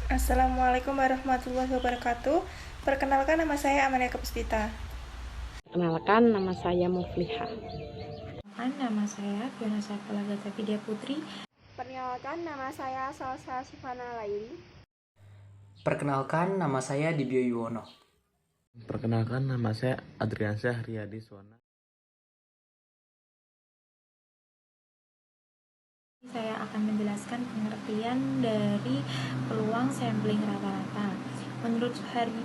Assalamualaikum warahmatullahi wabarakatuh. Perkenalkan, nama saya Amalia Puspita. Kenalkan, nama saya Muflihah. Nama saya Fiona Saifullah Vidya Putri. Perkenalkan, nama saya Salsa Sifana Laili. Perkenalkan, nama saya Dibyo Yuwono. Perkenalkan, nama saya Adriansyah Riyadi Suwana. Saya akan menjelaskan pengertian dari peluang sampling rata-rata. Menurut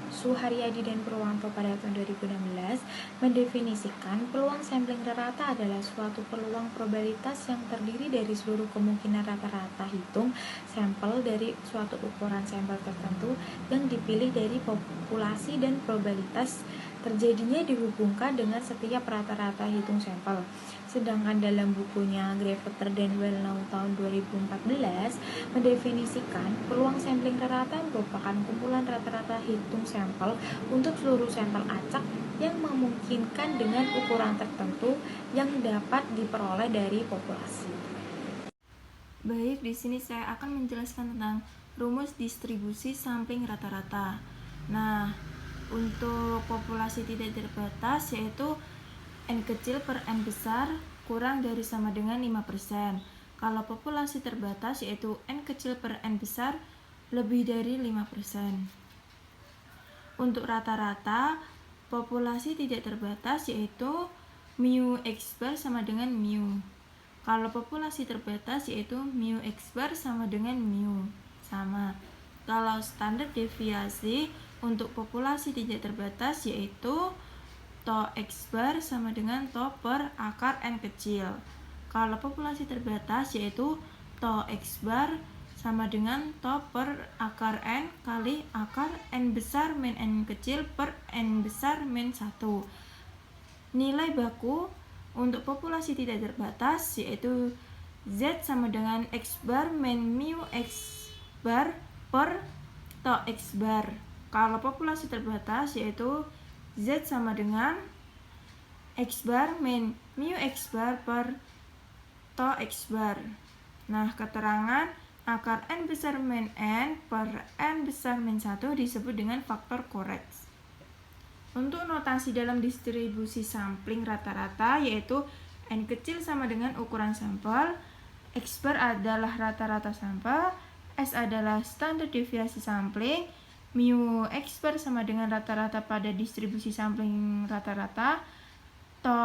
Suharyadi dan Purwanto pada tahun 2016, mendefinisikan peluang sampling rata-rata adalah suatu peluang probabilitas yang terdiri dari seluruh kemungkinan rata-rata hitung sampel dari suatu ukuran sampel tertentu yang dipilih dari populasi dan probabilitas terjadinya dihubungkan dengan setiap rata-rata hitung sampel. Sedangkan dalam bukunya Gravater dan Wellnow tahun 2014 mendefinisikan peluang sampling rata-rata merupakan kumpulan rata-rata hitung sampel untuk seluruh sampel acak yang memungkinkan dengan ukuran tertentu yang dapat diperoleh dari populasi. Baik, di sini saya akan menjelaskan tentang rumus distribusi sampling rata-rata. Nah, untuk populasi tidak terbatas yaitu N kecil per N besar kurang dari sama dengan 5%. Kalau populasi terbatas yaitu N kecil per N besar lebih dari 5%. Untuk rata-rata, populasi tidak terbatas yaitu mu X bar sama dengan mu. Kalau populasi terbatas yaitu mu X bar sama dengan mu. Sama. Kalau standar deviasi untuk populasi tidak terbatas yaitu to X bar sama dengan to per akar N kecil. Kalau populasi terbatas yaitu to X bar sama dengan to per akar N kali akar N besar min N kecil per N besar min 1. Nilai baku untuk populasi tidak terbatas yaitu Z sama dengan X bar min mu X bar per to X bar. Kalau populasi terbatas yaitu Z sama dengan X bar min mu X bar per to X bar. Nah, keterangan akar N besar min N per N besar min 1 disebut dengan faktor Koretz. Untuk notasi dalam distribusi sampling rata-rata yaitu N kecil sama dengan ukuran sampel, X bar adalah rata-rata sampel, S adalah standar deviasi sampling, mu X bar sama dengan rata-rata pada distribusi sampling rata-rata, to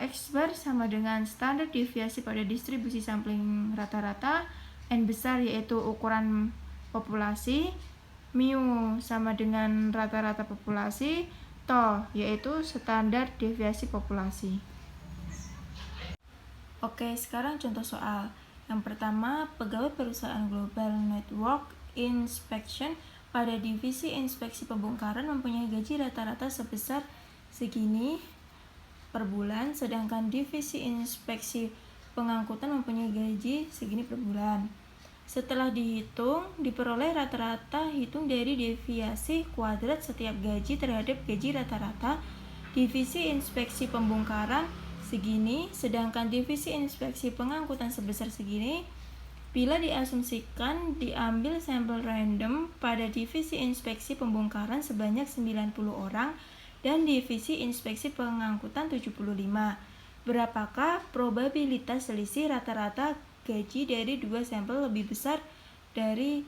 X bar sama dengan standar deviasi pada distribusi sampling rata-rata, N besar yaitu ukuran populasi, mu sama dengan rata-rata populasi, to yaitu standar deviasi populasi. Oke, sekarang contoh soal. Yang pertama, pegawai perusahaan Global Network Inspection pada divisi inspeksi pembongkaran mempunyai gaji rata-rata sebesar segini per bulan, sedangkan divisi inspeksi pengangkutan mempunyai gaji segini per bulan. Setelah dihitung, diperoleh rata-rata hitung dari deviasi kuadrat setiap gaji terhadap gaji rata-rata divisi inspeksi pembongkaran segini, sedangkan divisi inspeksi pengangkutan sebesar segini. Bila diasumsikan diambil sampel random pada divisi inspeksi pembongkaran sebanyak 90 orang dan divisi inspeksi pengangkutan 75, berapakah probabilitas selisih rata-rata gaji dari dua sampel lebih besar dari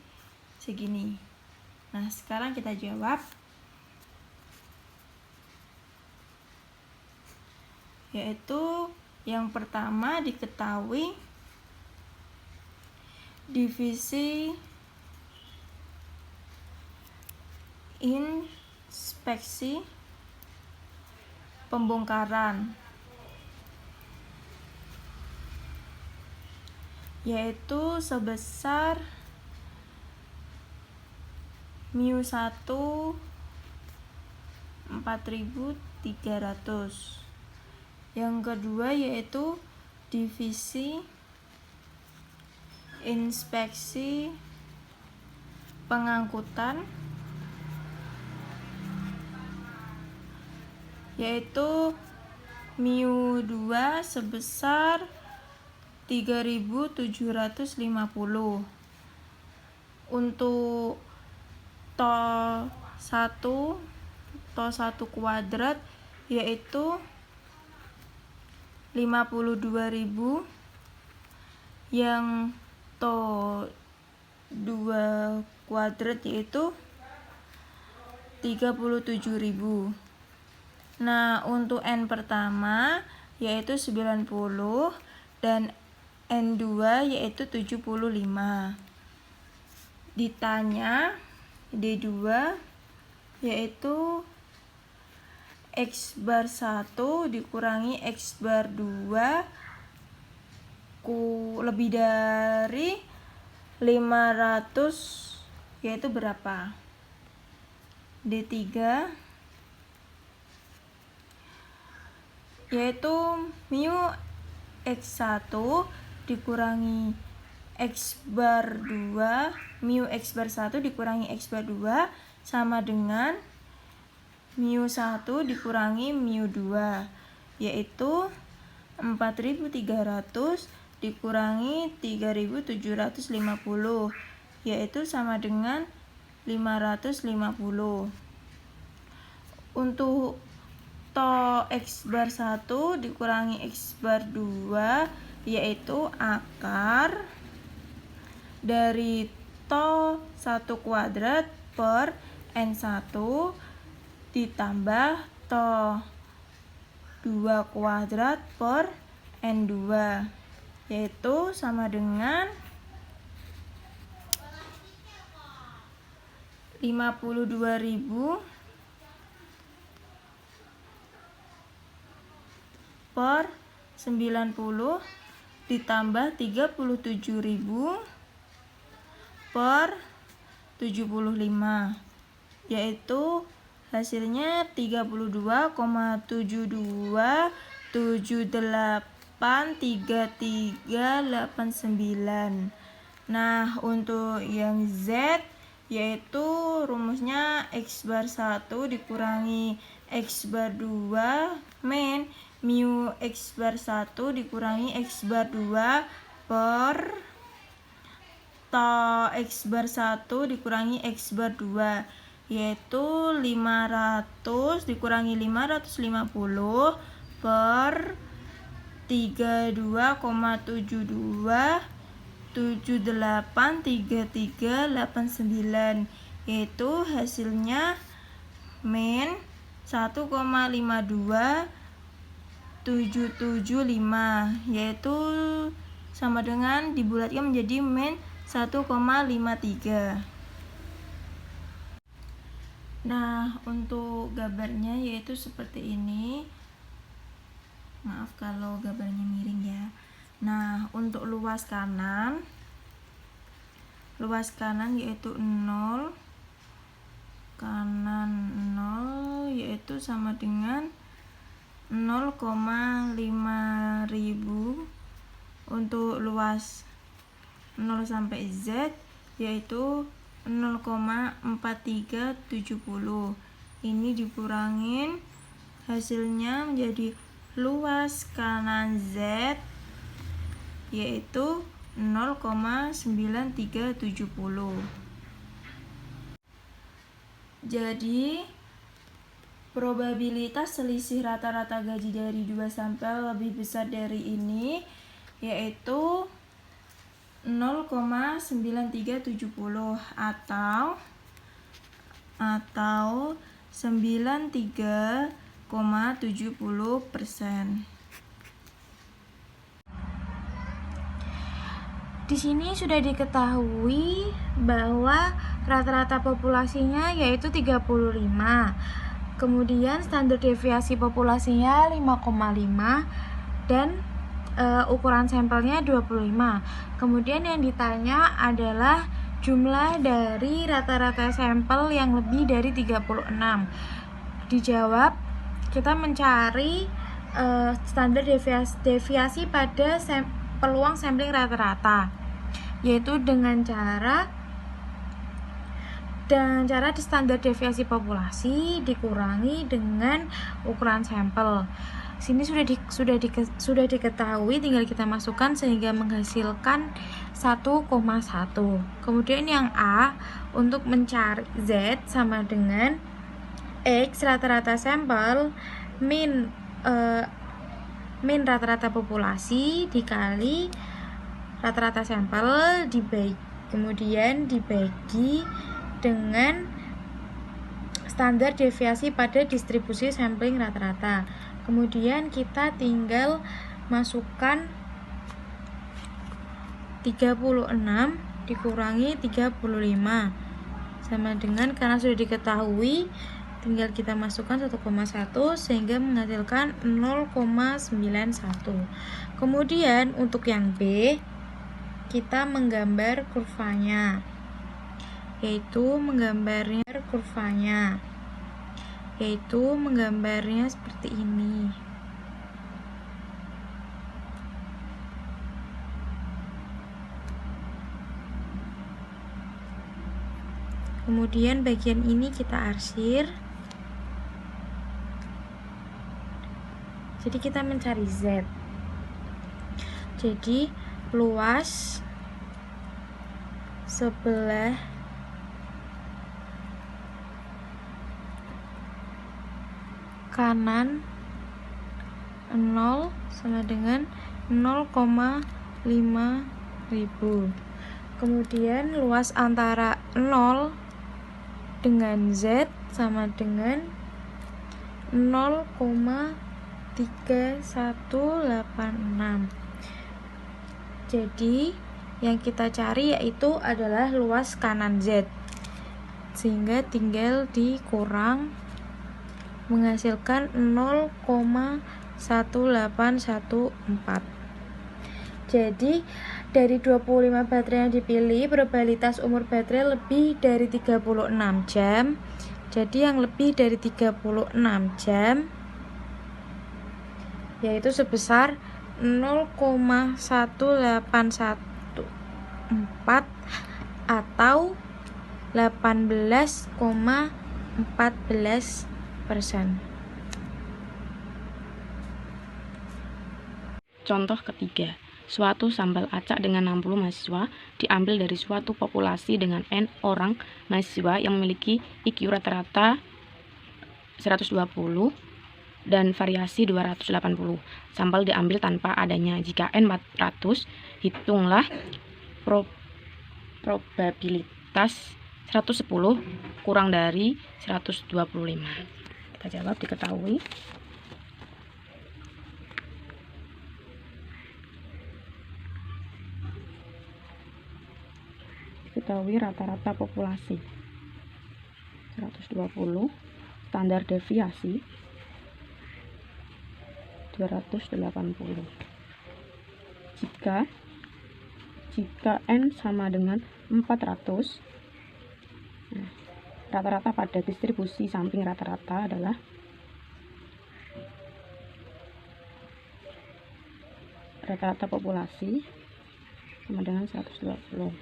segini? Nah, sekarang kita jawab. Yaitu yang pertama diketahui divisi inspeksi pembongkaran yaitu sebesar mu 1 4.300. Yang kedua yaitu divisi inspeksi pengangkutan yaitu mu 2 sebesar 3.750. Untuk To 1 kuadrat yaitu 52.000, yang To 2 kuadrat yaitu 37.000. Nah, untuk N pertama yaitu 90 dan N2 yaitu 75. Ditanya D2 yaitu X bar 1 dikurangi X bar 2 lebih dari 500 yaitu berapa? D3 yaitu mu X1 dikurangi X bar 2, mu X bar 1 dikurangi X bar 2 sama dengan mu 1 dikurangi mu 2, yaitu 4.300 dikurangi 3.750, yaitu sama dengan 550. Untuk To X bar 1 dikurangi X bar 2 yaitu akar dari To 1 kuadrat per N1 ditambah To 2 kuadrat per N2 yaitu sama dengan 52.000 per 90 ditambah 37.000 per 75, yaitu hasilnya 32,72783389. Nah, untuk yang Z yaitu rumusnya X bar 1 dikurangi X bar 2 min mu X bar 1 dikurangi X bar 2 per To X bar 1 dikurangi X bar 2 yaitu 500 dikurangi 550 per 32,72783389, yaitu hasilnya min 1,52775, yaitu sama dengan dibulatkan menjadi min 1,53. Nah, untuk gambarnya yaitu seperti ini. Maaf kalau gambarnya miring ya. Nah, untuk luas kanan yaitu 0, kanan 0 yaitu sama dengan 0,5000. Untuk luas 0 sampai Z yaitu 0,4370. Ini dikurangin hasilnya menjadi luas kanan Z yaitu 0,9370. Jadi probabilitas selisih rata-rata gaji dari 2 sampel lebih besar dari ini yaitu 0,9370 atau 93,70%. Di sini sudah diketahui bahwa rata-rata populasinya yaitu 35. Kemudian standar deviasi populasinya 5,5 dan ukuran sampelnya 25. Kemudian yang ditanya adalah jumlah dari rata-rata sampel yang lebih dari 36. Dijawab, kita mencari standar deviasi pada peluang sampling rata-rata, yaitu dengan cara standar deviasi populasi dikurangi dengan ukuran sampel. Sini sudah diketahui, tinggal kita masukkan sehingga menghasilkan 1,1. Kemudian yang A, untuk mencari Z sama dengan X rata-rata sampel min rata-rata populasi dikali rata-rata sampel kemudian dibagi dengan standar deviasi pada distribusi sampling rata-rata. Kemudian kita tinggal masukkan 36 dikurangi 35 sama dengan, karena sudah diketahui, tinggal kita masukkan 1,1 sehingga menghasilkan 0,91. Kemudian untuk yang B, kita menggambar kurvanya, yaitu menggambarnya seperti ini. Kemudian bagian ini kita arsir. Jadi kita mencari Z. Jadi luas sebelah kanan 0 sama dengan 0,5 ribu. Kemudian luas antara 0 dengan Z sama dengan 0,3186. Jadi yang kita cari yaitu adalah luas kanan Z, sehingga tinggal dikurang menghasilkan 0,1814. Jadi dari 25 baterai yang dipilih, probabilitas umur baterai lebih dari 36 jam. Jadi yang lebih dari 36 jam yaitu sebesar 0,1814 atau 18,14%. Contoh ketiga, suatu sampel acak dengan 60 mahasiswa diambil dari suatu populasi dengan N orang mahasiswa yang memiliki IQ rata-rata 120 dan variasi 280. Sampel diambil tanpa adanya. Jika N 400, hitunglah probabilitas 110 kurang dari 125. Kita jawab diketahui. Diketahui rata-rata populasi 120, standar deviasi 280. Jika N sama dengan 400, rata-rata pada distribusi samping rata-rata adalah rata-rata populasi sama dengan 120.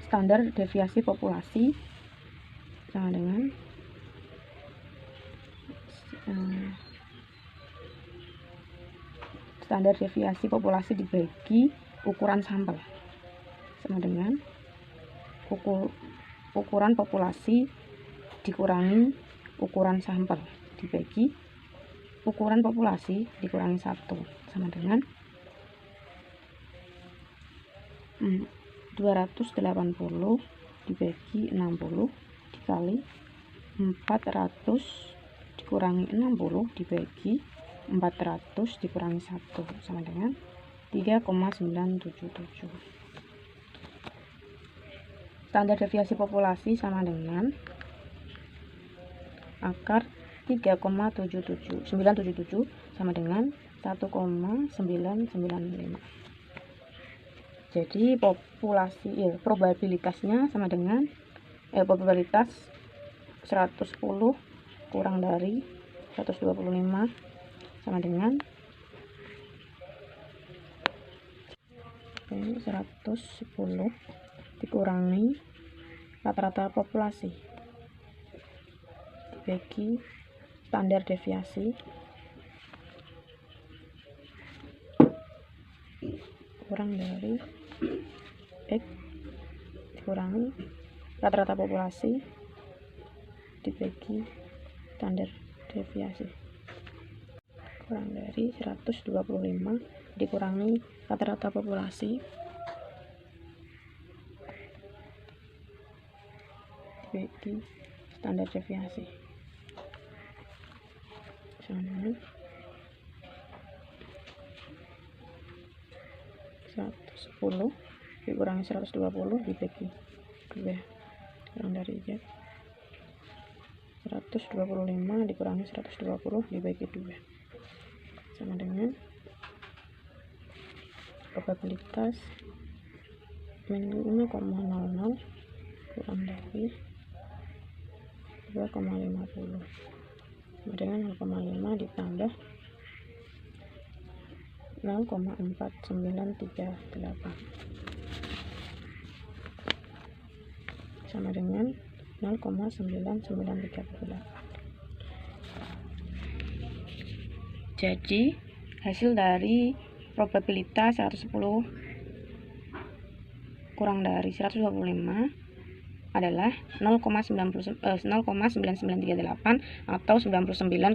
Standar deviasi populasi sama dengan standar deviasi populasi dibagi ukuran sampel sama dengan ukuran populasi dikurangi ukuran sampel dibagi ukuran populasi dikurangi 1 sama dengan 280 dibagi 60 dikali 400 dikurangi 60 dibagi 400 dikurangi 1 sama dengan 3,977. Standar deviasi populasi sama dengan akar 3,977 sama dengan 1,995. Jadi probabilitasnya sama dengan probabilitas 110 kurang dari 125 sama dengan 110 dikurangi rata-rata populasi dibagi standar deviasi kurang dari X dikurangi rata-rata populasi dibagi standar deviasi kurang dari 125 dikurangi rata-rata populasi dibagi standar deviasi sama 110 dikurangi 120 dibagi 2 kurang dari Z 125 dikurangi 120 dibagi 2 sama dengan probabilitas min 5,00 kurang dari 2,50 sama dengan 0,5 ditambah 0,4938 sama dengan 0,9938. Jadi hasil dari probabilitas 110 kurang dari 125 adalah 0,9938 atau 99,38%.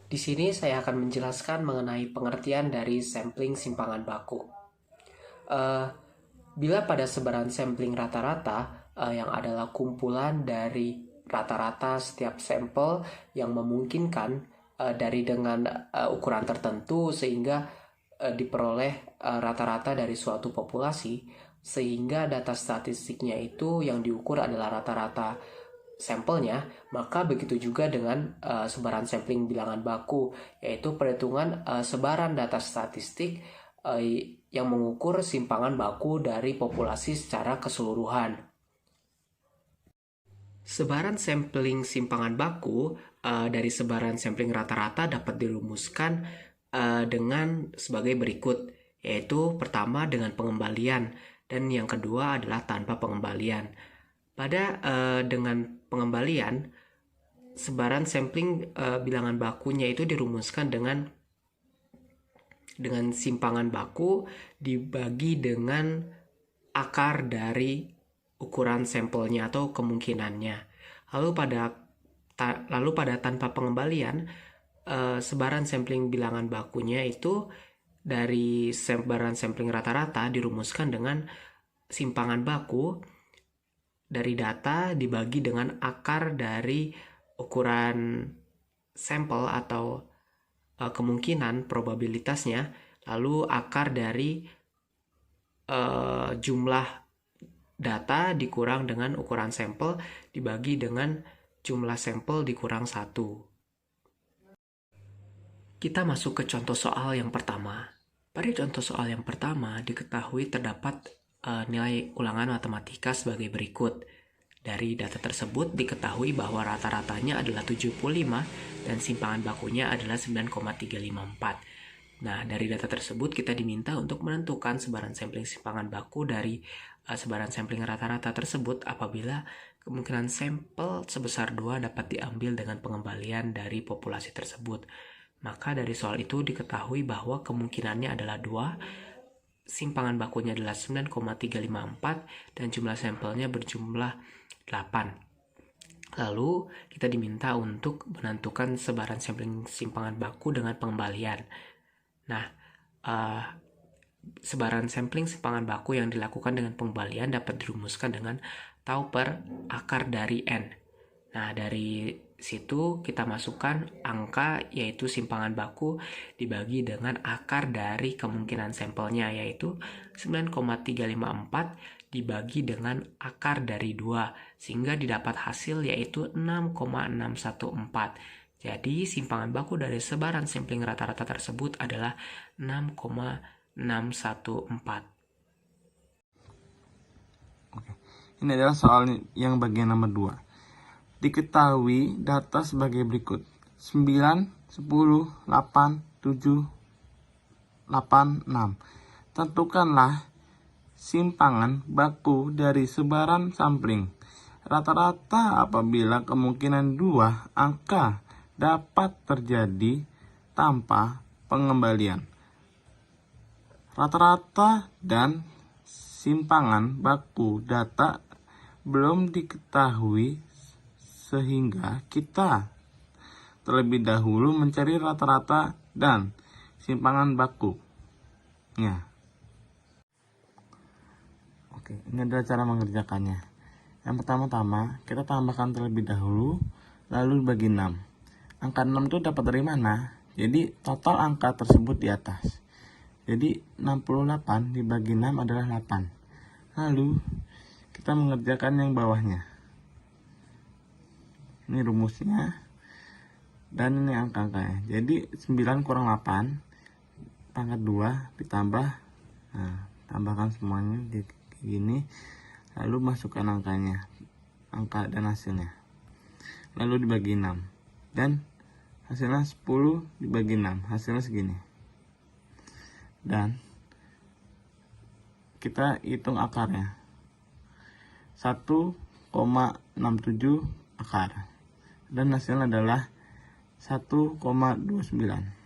Di sini saya akan menjelaskan mengenai pengertian dari sampling simpangan baku. Bila pada sebaran sampling rata-rata yang adalah kumpulan dari rata-rata setiap sampel yang memungkinkan dari dengan ukuran tertentu sehingga diperoleh rata-rata dari suatu populasi, sehingga data statistiknya itu yang diukur adalah rata-rata sampelnya, maka begitu juga dengan sebaran sampling bilangan baku, yaitu perhitungan sebaran data statistik yang mengukur simpangan baku dari populasi secara keseluruhan. Sebaran sampling simpangan baku dari sebaran sampling rata-rata dapat dirumuskan dengan sebagai berikut, yaitu pertama dengan pengembalian dan yang kedua adalah tanpa pengembalian. Pada dengan pengembalian, sebaran sampling bilangan bakunya itu dirumuskan dengan simpangan baku dibagi dengan akar dari ukuran sampelnya atau kemungkinannya. Lalu pada tanpa pengembalian, sebaran sampling bilangan bakunya itu dari sebaran sampling rata-rata dirumuskan dengan simpangan baku dari data dibagi dengan akar dari ukuran sampel atau kemungkinan probabilitasnya, lalu akar dari jumlah data dikurang dengan ukuran sampel dibagi dengan jumlah sampel dikurang 1. Kita masuk ke contoh soal yang pertama. Pada contoh soal yang pertama diketahui terdapat nilai ulangan matematika sebagai berikut. Dari data tersebut diketahui bahwa rata-ratanya adalah 75 dan simpangan bakunya adalah 9,354. Nah, dari data tersebut kita diminta untuk menentukan sebaran sampling simpangan baku dari sebaran sampling rata-rata tersebut apabila kemungkinan sampel sebesar 2 dapat diambil dengan pengembalian dari populasi tersebut. Maka dari soal itu diketahui bahwa kemungkinannya adalah 2, simpangan bakunya adalah 9,354 dan jumlah sampelnya berjumlah 8. Lalu kita diminta untuk menentukan sebaran sampling simpangan baku dengan pengembalian. Nah, sebaran sampling simpangan baku yang dilakukan dengan pengembalian dapat dirumuskan dengan tau per akar dari N. Nah, dari situ kita masukkan angka yaitu simpangan baku dibagi dengan akar dari kemungkinan sampelnya yaitu 9,354 dibagi dengan akar dari 2 sehingga didapat hasil yaitu 6,614. Jadi simpangan baku dari sebaran sampling rata-rata tersebut adalah 6,614. Oke. Ini adalah soal yang bagian nomor 2. Diketahui data sebagai berikut. 9 10, 8, 7, 8, 6. Tentukanlah simpangan baku dari sebaran sampling rata-rata apabila kemungkinan dua angka dapat terjadi tanpa pengembalian. Rata-rata dan simpangan baku data belum diketahui sehingga kita terlebih dahulu mencari rata-rata dan simpangan bakunya. Oke, ini adalah cara mengerjakannya. Yang pertama-tama, kita tambahkan terlebih dahulu, lalu bagi 6. Angka 6 itu dapat dari mana? Jadi, total angka tersebut di atas. Jadi, 68 dibagi 6 adalah 8. Lalu, kita mengerjakan yang bawahnya. Ini rumusnya. Dan ini angka-angkanya. Jadi, 9 kurang 8, pangkat 2 ditambah. Nah, tambahkan semuanya di gini, lalu masukkan angkanya, angka dan hasilnya, lalu dibagi 6, dan hasilnya 10 dibagi 6, hasilnya segini. Dan kita hitung akarnya, 1,67 akar, dan hasilnya adalah 1,29.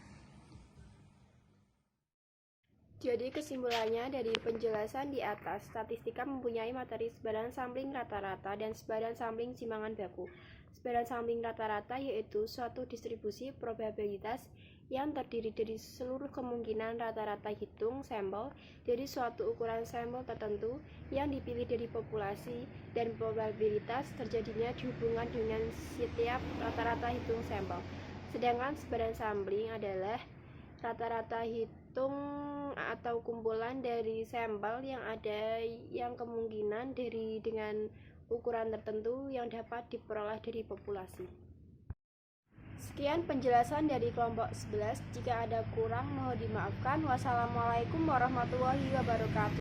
Jadi kesimpulannya dari penjelasan di atas, statistika mempunyai materi sebaran sampling rata-rata dan sebaran sampling simpangan baku. Sebaran sampling rata-rata yaitu suatu distribusi probabilitas yang terdiri dari seluruh kemungkinan rata-rata hitung sampel dari suatu ukuran sampel tertentu yang dipilih dari populasi, dan probabilitas terjadinya dihubungkan dengan setiap rata-rata hitung sampel. Sedangkan sebaran sampling adalah rata-rata hitung atau kumpulan dari sampel yang ada yang kemungkinan dengan ukuran tertentu yang dapat diperoleh dari populasi. Sekian penjelasan dari kelompok 11. Jika ada kurang mohon dimaafkan. Wassalamualaikum warahmatullahi wabarakatuh.